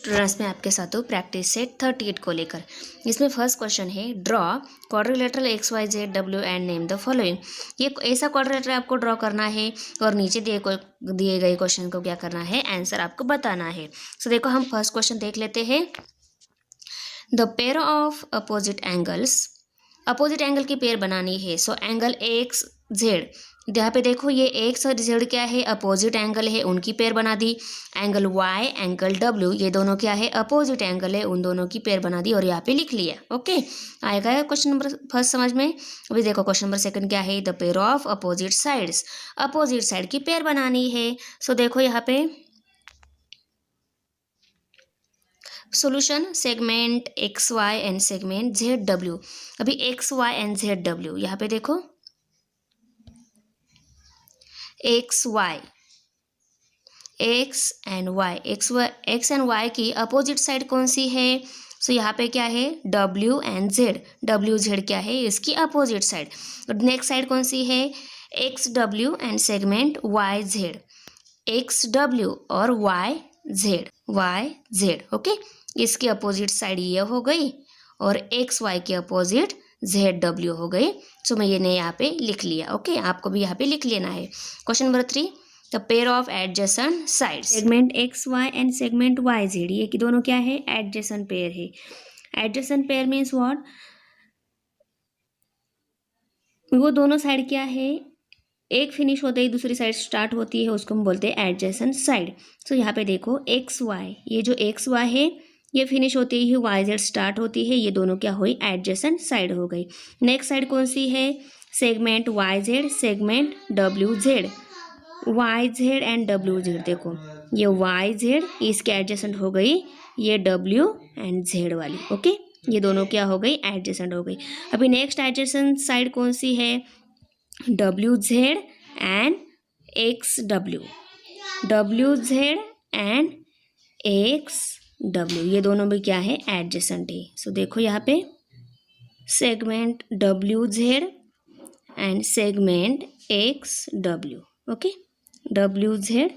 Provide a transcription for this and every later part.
Students, मैं आपके साथ हूँ प्रैक्टिस सेट 38 को लेकर। इसमें फर्स्ट क्वेश्चन है draw quadrilateral X Y Z W and name the following. ये ऐसा क्वाड्रिलेटरल आपको ड्रॉ करना है और नीचे दिए गए क्वेश्चन को क्या करना है, आंसर आपको बताना है। सो देखो, हम फर्स्ट क्वेश्चन देख लेते हैं। The pair of opposite angles, opposite angle की पेयर बनानी है। सो एंगल एक्स जेड, यहाँ पे देखो ये एक्स और जेड क्या है, अपोजिट एंगल है, उनकी पेयर बना दी। एंगल वाई, एंगल डब्ल्यू, ये दोनों क्या है, अपोजिट एंगल है, उन दोनों की पेयर बना दी और यहाँ पे लिख लिया। ओके, आएगा क्वेश्चन नंबर फर्स्ट समझ में। अभी देखो क्वेश्चन नंबर सेकंड क्या है, the pair of opposite sides, opposite side की पेयर बनानी है। सो देखो यहाँ पे solution, segment X Y and segment Z W. अभी X Y and Z W, यहाँ पे देखो X Y, X and Y, X and Y की अपोजिट साइड कौन सी है। सो यहाँ पे क्या है, W and Z, W Z क्या है, इसकी अपोजिट साइड। नेक्स्ट साइड कौन सी है, X W and segment Y Z, X W और वाई जेड। ओके, इसकी अपोजिट साइड ये हो गई और एक्स वाई की अपोजिट जेड डब्ल्यू हो गई। सो मैं ये यहाँ पे लिख लिया। ओके, आपको भी यहाँ पे लिख लेना है। Question number 3, the pair of adjacent sides, segment X Y and segment Y Z, ये कि दोनों क्या है, एडजेसेंट पेयर है। एडजेसेंट पेयर मीन्स व्हाट, वो दोनों साइड क्या है, एक फिनिश होते ही दूसरी साइड स्टार्ट होती है, उसको हम बोलते हैं एडजेसेंट साइड। सो यहाँ पे देखो एक्स वाई, ये जो एक्स वाई है ये फिनिश होते ही वाई जेड स्टार्ट होती है, ये दोनों क्या हुई, एडजेसेंट साइड हो गई। नेक्स्ट साइड कौन सी है, segment Y Z, segment W Z, Y Z and W Z. देखो ये वाई जेड इसके एडजेसेंट हो गई, ये डब्ल्यू एंड जेड वाली। ओके, ये दोनों क्या हो गई, एडजेसेंट हो गई। अभी नेक्स्ट एडजेसेंट साइड कौन सी है, W Z and x W, W Z and x W, ये दोनों भी क्या है, एडजेसेंट है। सो देखो यहाँ पे segment W Z and segment X W. Okay, W Z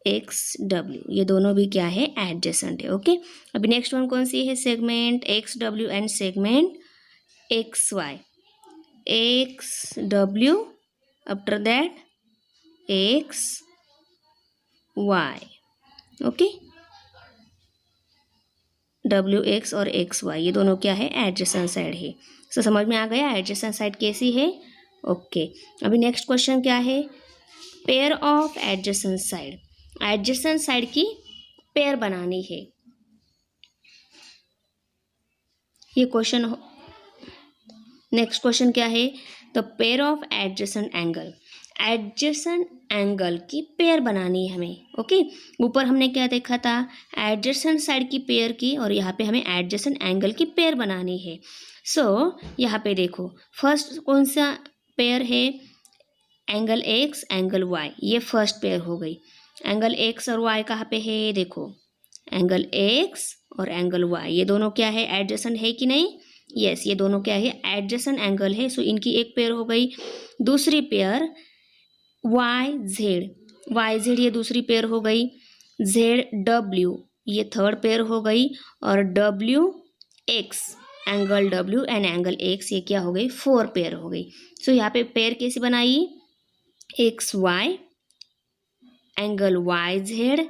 X W, ये दोनों भी क्या है, एडजेसेंट है। ओके, अभी नेक्स्ट वन कौन सी है, segment X W and segment X Y, X W after that X Y. Okay, W X और एक्स वाई, ये दोनों क्या है, एडजेसेंट साइड है। सो समझ में आ गया एडजेसेंट साइड कैसी है। ओके, अभी नेक्स्ट क्वेश्चन क्या है, pair of adjacent side, adjacent side की पेयर बनानी है। ये क्वेश्चन, नेक्स्ट क्वेश्चन क्या है, the pair of adjacent angle, adjacent angle की पेयर बनानी है हमें। ओके, ऊपर हमने क्या देखा था, एडजेसेंट साइड की पेयर की, और यहाँ पे हमें एडजेसेंट एंगल की पेयर बनानी है। सो यहाँ पे देखो फर्स्ट कौन सा पेयर है, एंगल एक्स एंगल वाई, ये फर्स्ट पेयर हो गई। एंगल एक्स और वाई कहाँ पे है, देखो एंगल एक्स और एंगल वाई, ये दोनों क्या है, एडजेसेंट है कि नहीं, यस, ये दोनों क्या है, एडजेसेंट एंगल है। सो इनकी एक पेयर हो गई। दूसरी पेयर वाई जेड, ये दूसरी पेयर हो गई। जेड डब्ल्यू, ये थर्ड पेयर हो गई। और W x, angle W and angle x, ये क्या हो गई, 4 पेयर हो गई। सो यहाँ पे पेयर कैसे बनाई, X Y, angle Y Z,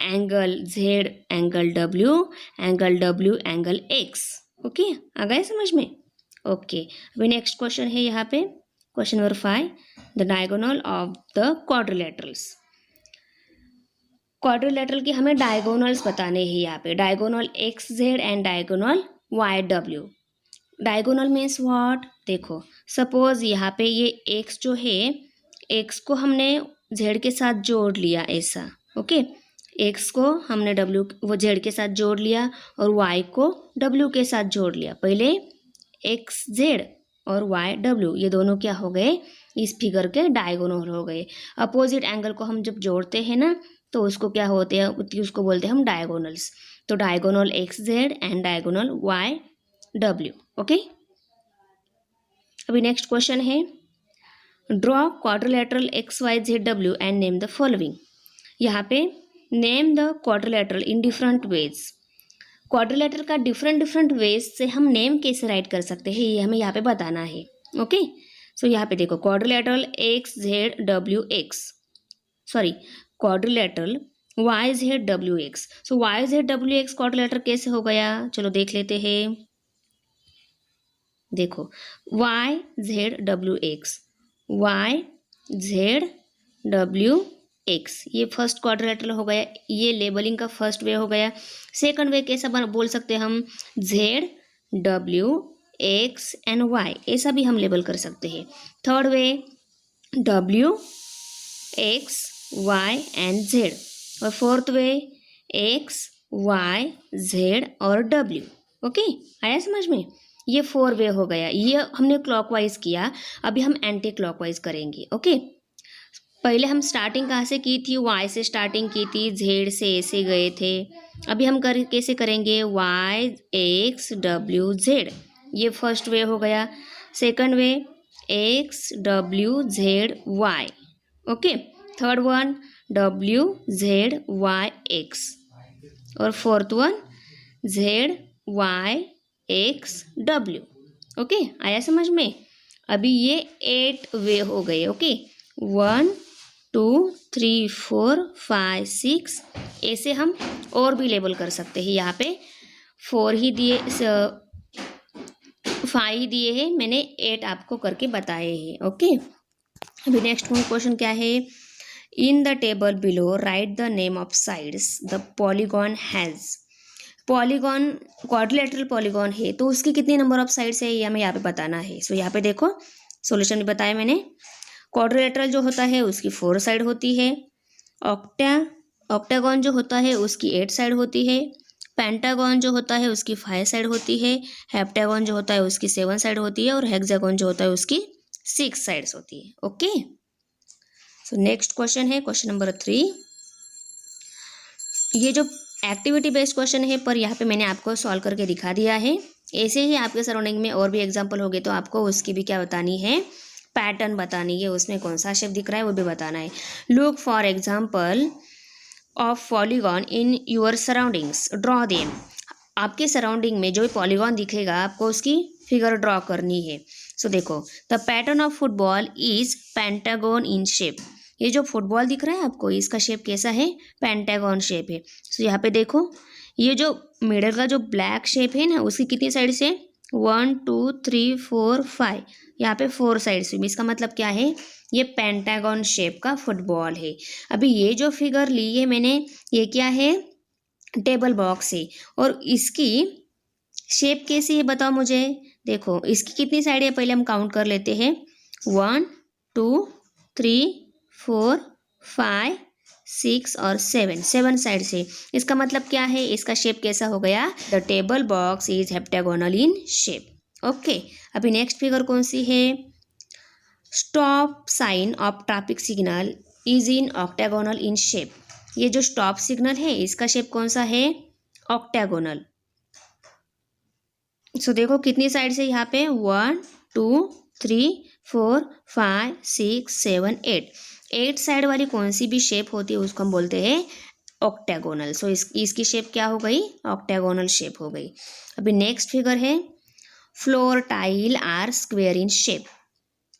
angle Z angle W angle X. Okay, आ गए समझ में। ओके, अभी नेक्स्ट क्वेश्चन है यहाँ पे question number 5, the diagonal of the quadrilaterals, quadrilateral की हमें डायगोनल्स बताने हैं। यहाँ पे diagonal X Z and diagonal Y W. Diagonal means what, देखो सपोज यहाँ पे ये एक्स जो है, एक्स को हमने जेड के साथ जोड़ लिया ऐसा। ओके, एक्स को हमने डब्ल्यू वो जेड के साथ जोड़ लिया और वाई को डब्ल्यू के साथ जोड़ लिया। पहले एक्स जेड और वाई डब्ल्यू, ये दोनों क्या हो गए, इस फिगर के डायगोनल हो गए। अपोजिट एंगल को हम जब जोड़ते हैं ना, तो उसको क्या होते हैं, उसको बोलते हैं हम डायगोनल्स। तो diagonal X Z and diagonal Y W. Okay, अभी नेक्स्ट क्वेश्चन है, draw quadrilateral X Y Z W and name the following. यहाँ पे name the quadrilateral in different ways. Quadrilateral का डिफरेंट डिफरेंट वेज से हम name कैसे right कर सकते हैं, ये हमें यहाँ पे बताना है। ओके, सो यहाँ पे देखो quadrilateral X Z W X, sorry quadrilateral Y Z W X. So Y Z W X quadrilateral कैसे हो गया, चलो देख लेते हैं। देखो Y Z W X, Y Z W X, ये फर्स्ट क्वाड्रिलेटरल हो गया, ये लेबलिंग का फर्स्ट वे हो गया। सेकंड वे कैसा बोल सकते हैं हम, Z W X and Y, ऐसा भी हम लेबल कर सकते हैं। Third way W X Y and Z, और fourth way X Y Z और डब्ल्यू। ओके, आया समझ में? ये 4 वे हो गया, ये हमने क्लॉकवाइज किया, अभी हम एंटी क्लॉकवाइज करेंगे। ओके, पहले हम स्टार्टिंग कहाँ से की थी, वाई से स्टार्टिंग की थी, जेड से ऐसे गए थे। अभी हम कैसे करेंगे, वाई एक्स डब्ल्यू जेड, ये फर्स्ट वे हो गया। Second way X W Z Y, okay. Third one W Z Y X, और fourth one Z Y X W. Okay, आया समझ में? अभी ये 8 वे हो गए। ओके, 1 2 3 4 5 6, ऐसे हम और भी लेबल कर सकते हैं। यहाँ पे 4 ही दिए, 5 ही दिए हैं, मैंने 8 आपको करके बताए हैं। ओके, अभी नेक्स्ट क्वेश्चन क्या है, in the table below right the name of sides the polygon has. Polygon quadrilateral polygon है तो उसकी कितनी नंबर ऑफ साइड्स है, ये हमें यहाँ पे बताना है। सो यहाँ पे देखो सॉल्यूशन भी बताया मैंने। क्वाड्रिलेटरल जो होता है उसकी 4 साइड होती है, ऑक्टागॉन जो होता है उसकी 8 साइड होती है, पेंटागॉन जो होता है उसकी 5 साइड होती है, हेप्टागॉन जो होता है उसकी 7 साइड होती है, और हेक्सागॉन जो होता है उसकी 6 साइड्स होती है। ओके, सो नेक्स्ट क्वेश्चन है क्वेश्चन नंबर 3। ये जो एक्टिविटी बेस्ड क्वेश्चन है, पर यहाँ पे मैंने आपको सॉल्व करके दिखा दिया है। ऐसे ही आपके सराउंडिंग में और भी एग्जाम्पल होंगे तो आपको उसकी भी क्या बतानी है, पैटर्न बतानी है, उसमें कौन सा शेप दिख रहा है वो भी बताना है। Look for example of polygon in your surroundings, draw them. आपके सराउंडिंग में जो भी पॉलीगॉन दिखेगा आपको उसकी फिगर ड्रॉ करनी है। सो देखो, the pattern of football is pentagon in shape. ये जो फुटबॉल दिख रहा है आपको, इसका शेप कैसा है, पेंटागन शेप है। सो यहाँ पे देखो, ये जो मिडल का जो ब्लैक शेप है ना, उसकी कितनी साइड से, 1 2 3 4 5, यहाँ पे 4 साइड से। इसका मतलब क्या है, ये पेंटागन शेप का फुटबॉल है। अभी ये जो फिगर ली है मैंने, ये क्या है, टेबल बॉक्स है, और इसकी शेप कैसी है बताओ मुझे। देखो इसकी कितनी साइड है, पहले हम काउंट कर लेते हैं, 1 2 3 4 5 6 और 7 साइड से। इसका मतलब क्या है, इसका शेप कैसा हो गया, the table box is heptagonal in shape. Okay, अभी नेक्स्ट फिगर कौन सी है, stop sign of traffic signal is in octagonal in shape. ये जो स्टॉप सिग्नल है इसका शेप कौन सा है, ऑक्टागोनल। सो देखो कितनी साइड से, यहाँ पे 1 2 3 4 5 6 7 8 साइड वाली कौन सी भी शेप होती है उसको हम बोलते हैं ऑक्टागोनल। सो इसकी शेप क्या हो गई, ऑक्टागोनल शेप हो गई। अभी नेक्स्ट फिगर है, floor tile are square in shape.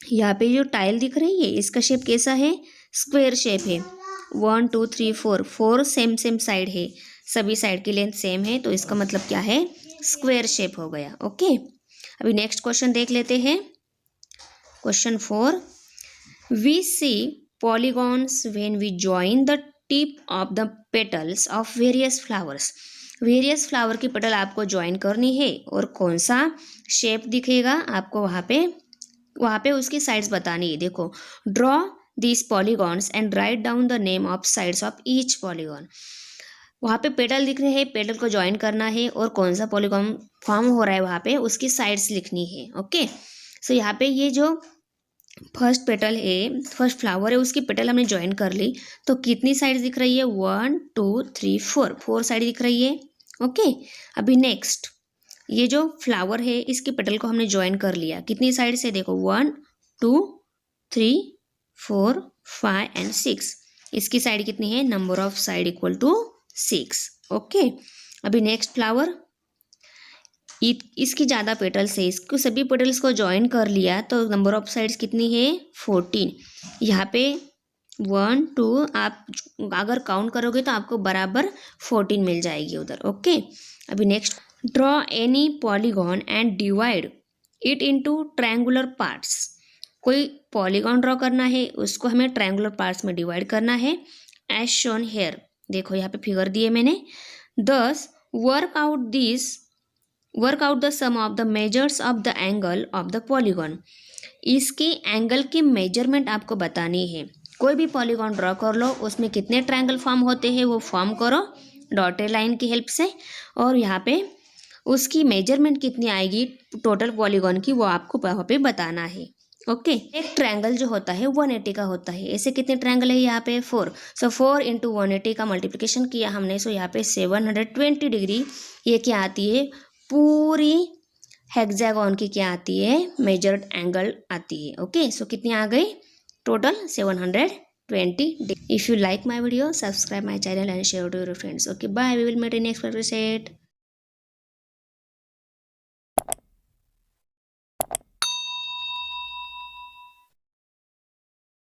यहाँ पे जो टाइल दिख रही है इसका शेप कैसा है, स्क्वेयर शेप है। 1 2 3 4 सेम साइड है, सभी साइड की लेंथ सेम है, तो इसका मतलब क्या है, स्क्वेयर शेप हो गया। ओके, अभी नेक्स्ट क्वेश्चन देख लेते हैं, question 4। We see polygons when we join the tip of the petals of various flowers. Various flower की पेटल आपको ज्वाइन करनी है, और कौन सा शेप दिखेगा आपको वहाँ पे उसकी साइड्स बतानी है। देखो, draw this polygons and write down the name of sides of each polygon. वहाँ पे पेटल दिख रहे हैं, पेटल को ज्वाइन करना है, और कौन सा पॉलीगॉन फॉर्म हो रहा है वहाँ पे उसकी साइड्स लिखनी है। ओके, सो यहाँ पे ये जो फर्स्ट पेटल है, फर्स्ट फ्लावर है, उसकी पेटल हमने ज्वाइन कर ली, तो कितनी साइड्स दिख रही है, 1 2 3 4 साइड दिख रही है। ओके, अभी नेक्स्ट, ये जो फ्लावर है इसकी पेटल को हमने ज्वाइन कर लिया, कितनी साइड से, देखो 1 2 3 4 5 एंड 6, इसकी साइड कितनी है, number of side equal to 6। Okay, अभी नेक्स्ट फ्लावर, इसकी ज़्यादा पेटल्स है, इसको सभी पेटल्स को ज्वाइन कर लिया तो नंबर ऑफ साइड्स कितनी है, 14। यहाँ पे 1 2 आप अगर काउंट करोगे तो आपको बराबर 14 मिल जाएगी उधर। ओके, अभी next, draw any polygon and divide it into triangular parts. कोई पॉलीगॉन ड्रॉ करना है, उसको हमें ट्रायंगुलर पार्ट्स में डिवाइड करना है, एज शोन हेयर। देखो यहाँ पे फिगर दिए मैंने। Thus work out the sum of the measures of the angle of the polygon. इसकी एंगल की मेजरमेंट आपको बतानी है। कोई भी पॉलीगॉन ड्रॉ कर लो, उसमें कितने ट्रायंगल फॉर्म होते हैं वो फॉर्म करो डॉटेड लाइन की हेल्प से, और यहाँ पे उसकी मेजरमेंट कितनी आएगी टोटल पॉलीगॉन की वो आपको वहाँ पे बताना है। ओके, एक ट्रायंगल जो होता है 180 का होता है। ऐसे कितने ट्रायंगल है यहाँ पे, 4। सो 4 इंटू 180 का मल्टीप्लिकेशन किया हमने, सो यहाँ पे 720 डिग्री ये क्या आती है, पूरी हेक्सागोन की क्या आती है, मेजर्ड एंगल आती है। ओके, सो कितनी आ गई total 720। If you like my video, subscribe my channel and share to your friends. Okay, bye, we will met in next set.